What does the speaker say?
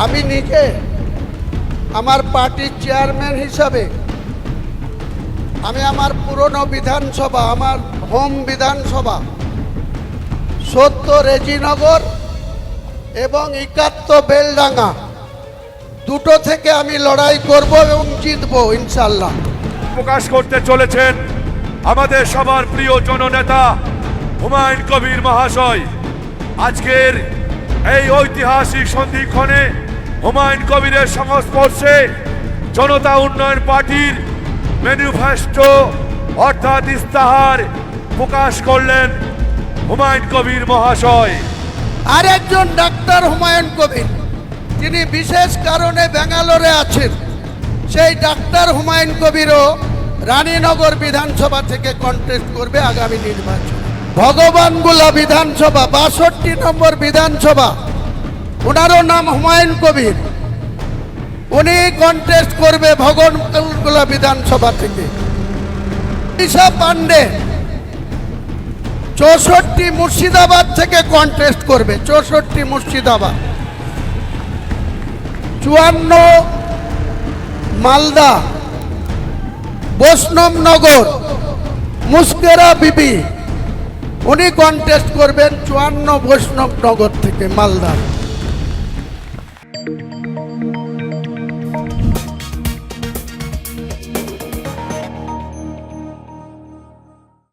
আমি নিজে আমার পার্টির চেয়ারম্যান হিসাবে আমি আমার পুরনো বিধানসভা, আমার হোম বিধানসভা ৭০ রেজিনগর এবং ৭১ বেলডাঙ্গা দুটো থেকে আমি লড়াই করব এবং জিতবো ইনশাল্লাহ। প্রকাশ করতে চলেছেন আমাদের সবার প্রিয় জননেতা হুমায়ুন কবির মহাশয়। আজকের এই ঐতিহাসিক সন্ধিক্ষণে হুমায়ুন কবিরের সংস্পর্শে জনতা উন্নয়ন পার্টির ম্যানিফেস্টো অর্থাৎ ইস্তাহার প্রকাশ করলেন হুমায়ুন কবির মহাশয়। আরেকজন ডাক্তার হুমায়ুন কবির, তিনি বিশেষ কারণে ব্যাঙ্গালোরে আছেন, সেই ডাক্তার হুমায়ুন কবিরও রানীনগর বিধানসভা থেকে কন্টেস্ট করবে আগামী নির্বাচন। ভগবানগোলা বিধানসভা ৬২ নম্বর বিধানসভা, ওনারও নাম হুমায়ুন কবির, উনি কন্টেস্ট করবে ভগবানগোলা বিধানসভা থেকে। ঈশা পান্ডে ৬৪ মুর্শিদাবাদ থেকে কন্টেস্ট করবে, ৬৪ মুর্শিদাবাদ। ৫৪ মালদা বৈষ্ণবনগর মুস্কেরা বিবি, উনি কন্টেস্ট করবেন ৫৪ বৈষ্ণবনগর থেকে মালদা।